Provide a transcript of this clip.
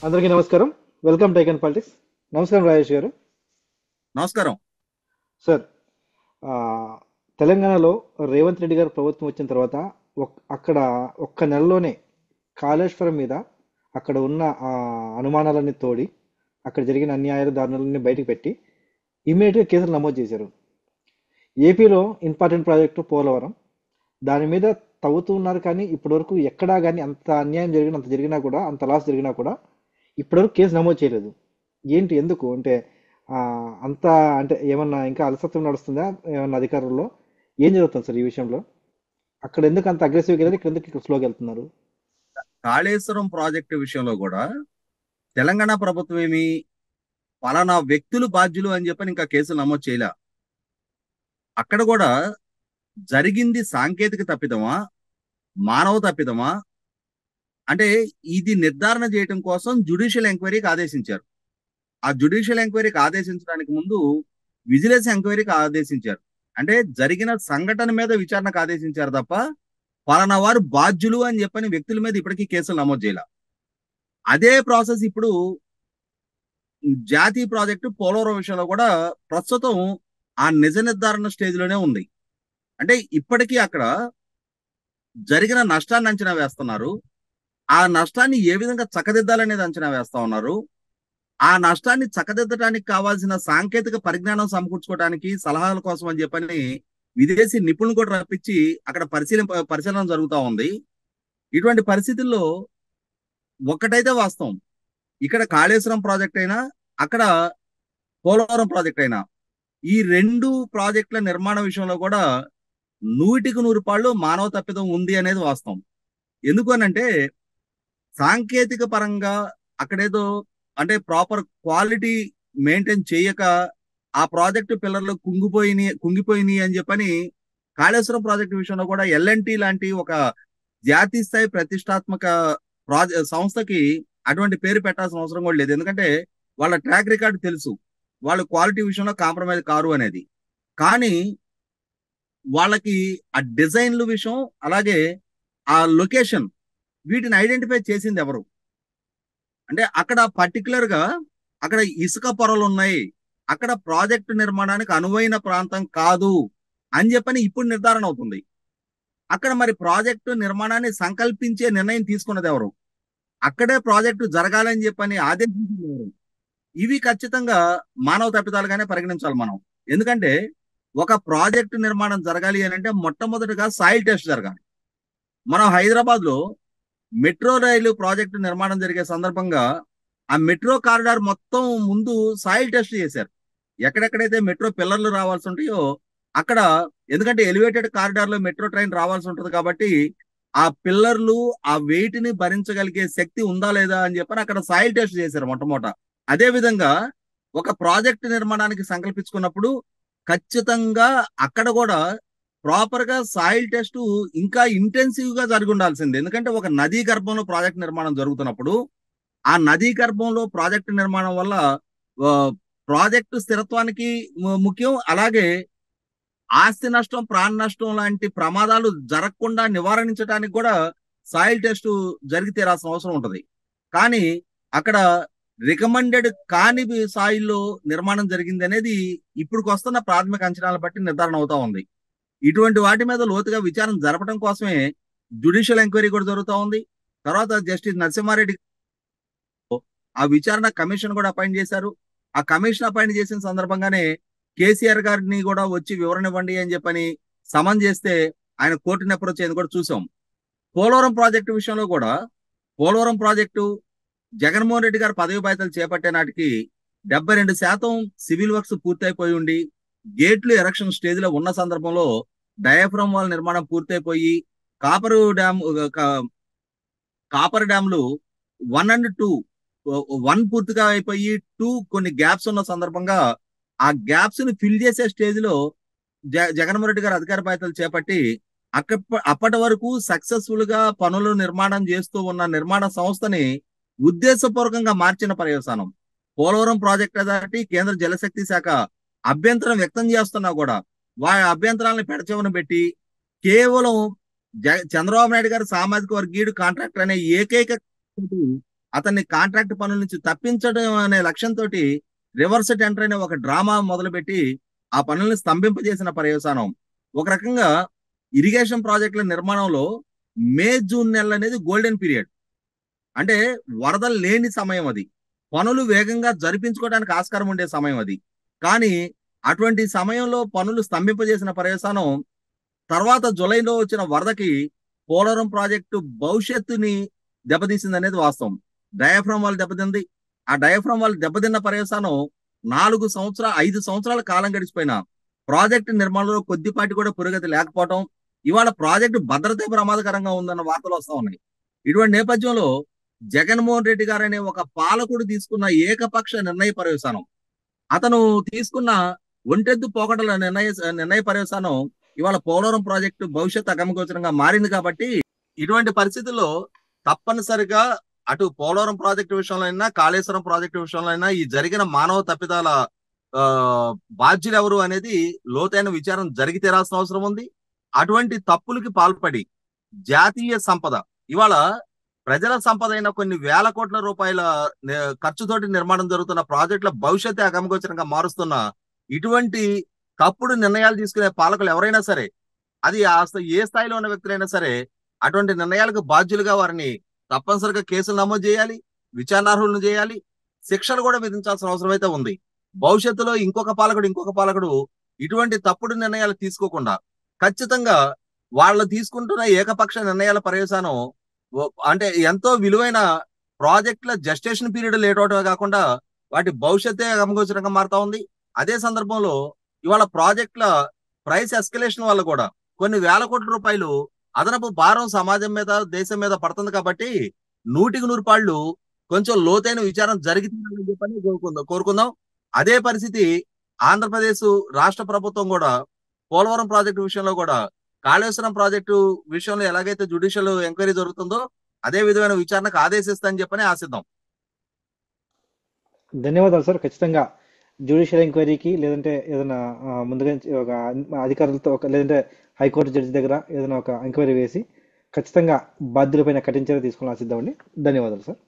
అందరికీ నమస్కారం. Welcome to icon politics. నమస్కారం రాజేష్ గారు. నమస్కారం. సార్, ఆ, తెలంగాణలో రేవంత్ రెడ్డి గారు ప్రభుత్వం వచ్చిన తర్వాత అక్కడ ఒక్క నెలలోనే కాళేశ్వరం మీద అక్కడ ఉన్న అనుమానాలన్నీ తోడి అక్కడ జరిగిన అన్యాయాలు దారుణాలన్నీ బయటకు పెట్టి ఇమీడియట్గా కేసులు నమోదు చేశారు. ఏపీలో ఇంపార్టెంట్ ప్రాజెక్టు పోలవరం, దాని మీద తవ్వుతూ ఉన్నారు. కానీ ఇప్పటివరకు ఎక్కడా కానీ అంత అన్యాయం జరిగిన అంత జరిగినా కూడా అంత లాస్ జరిగినా కూడా ఇప్పటివరకు కేసు నమోదు చేయలేదు. ఏంటి, ఎందుకు అంటే ఆ, అంత అంటే ఏమన్నా ఇంకా అలసత్వం నడుస్తుందా ఏమన్నా అధికారుల్లో? ఏం జరుగుతుంది సార్ ఈ విషయంలో? అక్కడ ఎందుకు అంత అగ్రెసివ్గా వెళ్ళారు, ఇక్కడ ఎందుకు ఇక్కడ స్లోగా వెళ్తున్నారు? కాళేశ్వరం ప్రాజెక్టు విషయంలో కూడా తెలంగాణ ప్రభుత్వం ఏమి పలానా వ్యక్తులు బాధ్యులు అని చెప్పని ఇంకా కేసులు నమోదు చేయలే. అక్కడ కూడా జరిగింది సాంకేతిక తప్పిదమా, మానవ తప్పిదమా అంటే ఇది నిర్ధారణ చేయడం కోసం జ్యుడిషియల్ ఎంక్వైరీకి ఆదేశించారు. ఆ జ్యుడిషియల్ ఎంక్వైరీకి ఆదేశించడానికి ముందు విజిలెన్స్ ఎంక్వైరీకి ఆదేశించారు. అంటే జరిగిన సంఘటన మీద విచారణకు ఆదేశించారు తప్ప పలానా వారు బాధ్యులు అని చెప్పని వ్యక్తుల మీద ఇప్పటికీ కేసులు నమోదు చేయాల. అదే ప్రాసెస్ ఇప్పుడు జాతీయ ప్రాజెక్టు పోలవరం విషయంలో కూడా ప్రస్తుతం ఆ నిజ నిర్ధారణ స్టేజ్ లోనే ఉంది. అంటే ఇప్పటికీ అక్కడ జరిగిన నష్టాన్ని అంచనా వేస్తున్నారు. ఆ నష్టాన్ని ఏ విధంగా చక్కదిద్దాలనేది అంచనా వేస్తా ఉన్నారు. ఆ నష్టాన్ని చక్కదిద్దడానికి కావాల్సిన సాంకేతిక పరిజ్ఞానం సమకూర్చుకోవడానికి సలహాల కోసం అని చెప్పని విదేశీ నిపుణులు కూడా రప్పించి అక్కడ పరిశీలన జరుగుతూ ఉంది. ఇటువంటి పరిస్థితుల్లో ఒక్కటైతే వాస్తవం, ఇక్కడ కాళేశ్వరం ప్రాజెక్ట్ అయినా అక్కడ పోలవరం ప్రాజెక్ట్ అయినా ఈ రెండు ప్రాజెక్టుల నిర్మాణ విషయంలో కూడా 100% మానవ తప్పిదం ఉంది అనేది వాస్తవం. ఎందుకు అనంటే సాంకేతిక పరంగా అక్కడేదో అంటే ప్రాపర్ క్వాలిటీ మెయింటైన్ చేయక ఆ ప్రాజెక్టు పిల్లర్లు కుంగిపోయినాయి అని చెప్పని కాళేశ్వరం ప్రాజెక్టు విషయంలో కూడా ఎల్ఎన్టీ లాంటి ఒక జాతీయ స్థాయి ప్రతిష్టాత్మక సంస్థకి అటువంటి పేరు పెట్టాల్సిన అవసరం కూడా లేదు. ఎందుకంటే వాళ్ళ ట్రాక్ రికార్డ్ తెలుసు, వాళ్ళు క్వాలిటీ విషయంలో కాంప్రమైజ్ కారు అనేది. కానీ వాళ్ళకి ఆ డిజైన్ల విషయం అలాగే ఆ లొకేషన్ వీటిని ఐడెంటిఫై చేసింది ఎవరు అంటే అక్కడ పర్టికులర్ గా అక్కడ ఇసుక పొరలు ఉన్నాయి, అక్కడ ప్రాజెక్టు నిర్మాణానికి అనువైన ప్రాంతం కాదు అని చెప్పని ఇప్పుడు నిర్ధారణ అవుతుంది. అక్కడ మరి ప్రాజెక్టు నిర్మాణాన్ని సంకల్పించే నిర్ణయం తీసుకున్నది ఎవరు, అక్కడే ప్రాజెక్టు జరగాలని చెప్పని ఆదేశించింది ఎవరు? ఇవి ఖచ్చితంగా మానవ తప్పిదాలుగానే పరిగణించాలి మనం. ఎందుకంటే ఒక ప్రాజెక్టు నిర్మాణం జరగాలి అని అంటే మొట్టమొదటిగా సాయిల్ టెస్ట్ జరగాలి. మనం హైదరాబాద్ లో మెట్రో రైలు ప్రాజెక్టు నిర్మాణం జరిగే సందర్భంగా ఆ మెట్రో కారిడార్ మొత్తం ముందు సాయిల్ టెస్ట్ చేశారు. ఎక్కడెక్కడైతే మెట్రో పిల్లర్లు రావాల్సి ఉంటాయో అక్కడ, ఎందుకంటే ఎలివేటెడ్ కారిడార్ లో మెట్రో ట్రైన్ రావాల్సి ఉంటుంది కాబట్టి ఆ పిల్లర్లు ఆ వెయిట్ ని భరించగలిగే శక్తి ఉందా లేదా అని చెప్పని అక్కడ సాయిల్ టెస్ట్ చేశారు మొట్టమొదట. అదే విధంగా ఒక ప్రాజెక్ట్ నిర్మాణానికి సంకల్పించుకున్నప్పుడు ఖచ్చితంగా అక్కడ కూడా ప్రాపర్ గా సాయిల్ టెస్ట్ ఇంకా ఇంటెన్సివ్ గా జరిగి ఉండాల్సింది. ఎందుకంటే ఒక నదీ గర్భంలో ప్రాజెక్ట్ నిర్మాణం జరుగుతున్నప్పుడు ఆ నదీ గర్భంలో ప్రాజెక్టు నిర్మాణం వల్ల ప్రాజెక్టు స్థిరత్వానికి ముఖ్యం, అలాగే ఆస్తి నష్టం ప్రాణ నష్టం లాంటి ప్రమాదాలు జరగకుండా నివారించడానికి కూడా సాయిల్ టెస్ట్ జరిగి తీరాల్సిన అవసరం ఉంటుంది. కానీ అక్కడ రికమెండెడ్ కాని సాయిల్లో నిర్మాణం జరిగింది అనేది ఇప్పుడు వస్తున్న ప్రాథమిక అంచనాలను బట్టి నిర్ధారణ అవుతా ఉంది. ఇటువంటి వాటి మీద లోతుగా విచారణ జరపడం కోసమే జ్యుడిషియల్ ఎంక్వైరీ కూడా జరుగుతూ ఉంది. తర్వాత జస్టిస్ నరసింహారెడ్డి ఆ విచారణ కమిషన్ కూడా అపాయింట్ చేశారు. ఆ కమిషన్ అపాయింట్ చేసిన సందర్భంగానే కేసీఆర్ గారిని కూడా వచ్చి వివరణ ఇవ్వండి అని చెప్పని సమన్ చేస్తే ఆయన కోర్టుని అప్రోచ్ అయ్యింది కూడా చూసాం. పోలవరం ప్రాజెక్టు విషయంలో కూడా పోలవరం ప్రాజెక్టు జగన్మోహన్ రెడ్డి గారు పదవి బాధ్యతలు చేపట్టే నాటికి 72% సివిల్ వర్క్స్ పూర్తయిపోయి ఉండి గేట్లు ఎరక్షన్ స్టేజ్ లో ఉన్న సందర్భంలో డయాఫ్రమ్ వాల్ నిర్మాణం పూర్తయిపోయి కాపర్ డ్యామ్లు 1 and 2, 1 పూర్తిగా అయిపోయి 2 కొన్ని గ్యాప్స్ ఉన్న సందర్భంగా ఆ గ్యాప్స్ ని ఫిల్ చేసే స్టేజ్ లో జగన్మోహన్ రెడ్డి గారు అధికార బాధ్యతలు చేపట్టి అప్పటి వరకు సక్సెస్ఫుల్ గా పనులు నిర్మాణం చేస్తూ ఉన్న నిర్మాణ సంస్థని ఉద్దేశపూర్వకంగా మార్చిన పర్యవసానం. పోలవరం ప్రాజెక్ట్ అథారిటీ కేంద్ర జలశక్తి శాఖ అభ్యంతరం వ్యక్తం చేస్తున్నా కూడా వారి అభ్యంతరాలను పెడచెవిన పెట్టి కేవలం చంద్రబాబు నాయుడు గారు సామాజిక వర్గీయుడు కాంట్రాక్టర్ అనే ఏకైక అతన్ని కాంట్రాక్ట్ పనుల నుంచి తప్పించడం అనే లక్ష్యంతో రివర్స్ టెండర్ అనే ఒక డ్రామా మొదలుపెట్టి ఆ పనుల్ని స్తంభింపజేసిన పర్యవసానం. ఒక రకంగా ఇరిగేషన్ ప్రాజెక్టుల నిర్మాణంలో మే జూన్ నెలలు అనేది గోల్డెన్ పీరియడ్. అంటే వరదలు లేని సమయం అది. పనులు వేగంగా జరిపించుకోవడానికి ఆస్కారం ఉండే సమయం అది. కానీ అటువంటి సమయంలో పనులు స్తంభింపజేసిన పర్యవసానం తర్వాత జూలైలో వచ్చిన వరదకి పోలవరం ప్రాజెక్టు భవిష్యత్తుని దెబ్బతీసింది అనేది వాస్తవం. డయాఫ్రామ్ వాళ్ళు దెబ్బతింది. ఆ డయాఫ్రామ్ వాళ్ళు దెబ్బతిన్న పర్యవసానం 5 సంవత్సరాల కాలం గడిచిపోయినా ప్రాజెక్టు నిర్మాణంలో కొద్దిపాటి కూడా పురోగతి లేకపోవటం, ఇవాళ ప్రాజెక్టు భద్రత ప్రమాదకరంగా ఉందన్న వార్తలు వస్తా ఉన్నాయి. ఇటువంటి నేపథ్యంలో జగన్మోహన్ రెడ్డి గారు అనే ఒక పాలకుడు తీసుకున్న ఏకపక్ష నిర్ణయ పర్యవసానం, అతను తీసుకున్న ఒంటెద్దు పోకడల నిర్ణయ పర్యవసానం ఇవాళ పోలవరం ప్రాజెక్టు భవిష్యత్ అగమగోచరంగా మారింది. కాబట్టి ఇటువంటి పరిస్థితుల్లో తప్పనిసరిగా అటు పోలవరం ప్రాజెక్టు విషయంలో అయినా కాళేశ్వరం ప్రాజెక్టు విషయంలో అయినా ఈ జరిగిన మానవ తప్పిదాల ఆ బాధ్యులు ఎవరు అనేది లోతైన విచారణ జరిగి తీరాల్సిన అవసరం ఉంది. అటువంటి తప్పులకి పాల్పడి జాతీయ సంపద, ఇవాళ ప్రజల సంపద అయిన కొన్ని వేల కోట్ల రూపాయల ఖర్చుతోటి నిర్మాణం జరుగుతున్న ప్రాజెక్టుల భవిష్యత్తు అగమగోచరంగా మారుస్తున్న ఇటువంటి తప్పుడు నిర్ణయాలు తీసుకునే పాలకులు ఎవరైనా సరే, అది ఏ స్థాయిలో ఉన్న వ్యక్తులైనా సరే, అటువంటి నిర్ణయాలకు బాధ్యులుగా వారిని తప్పనిసరిగా కేసులు నమోదు చేయాలి, విచారణార్హులను చేయాలి, శిక్షలు కూడా విధించాల్సిన అవసరం అయితే ఉంది. భవిష్యత్తులో ఇంకొక పాలకుడు ఇటువంటి తప్పుడు నిర్ణయాలు తీసుకోకుండా ఖచ్చితంగా వాళ్ళు తీసుకుంటున్న ఏకపక్ష నిర్ణయాల పర్యవసానం అంటే ఎంతో విలువైన ప్రాజెక్టుల జస్టేషన్ పీరియడ్ లేట్ అవటమే కాకుండా వాటి భవిష్యత్తే గమగోచరంగా మారుతా ఉంది. అదే సందర్భంలో ఇవాళ ప్రాజెక్టుల ప్రైస్ ఎస్కలేషన్ వల్ల కూడా కొన్ని వేల కోట్ల రూపాయలు అదనపు భారం సమాజం మీద, దేశం మీద పడుతుంది. కాబట్టి 100% కొంచెం లోతైన విచారణ జరుగుతుందని చెప్పని కోరుకుందాం. అదే పరిస్థితి ఆంధ్రప్రదేశ్ రాష్ట్ర ప్రభుత్వం కూడా పోలవరం ప్రాజెక్టు విషయంలో కూడా కాళేశ్వరం ప్రాజెక్టు విషయంలో ఎలాగైతే జ్యుడిషియల్ ఎంక్వైరీ జరుగుతుందో అదే విధమైన విచారణకు ఆదేశిస్తానని చెప్పని ఆశిద్దాం. ధన్యవాదాలు సార్. ఖచ్చితంగా జ్యుడిషియల్ ఎంక్వైరీకి లేదంటే ఏదైనా ముందుగా ఒక అధికారులతో లేదంటే హైకోర్టు జడ్జి దగ్గర ఏదైనా ఒక ఎంక్వైరీ వేసి ఖచ్చితంగా బాధ్యులపైన కఠిన చర్య తీసుకోవాలని ఆశిద్దామండి. ధన్యవాదాలు సార్.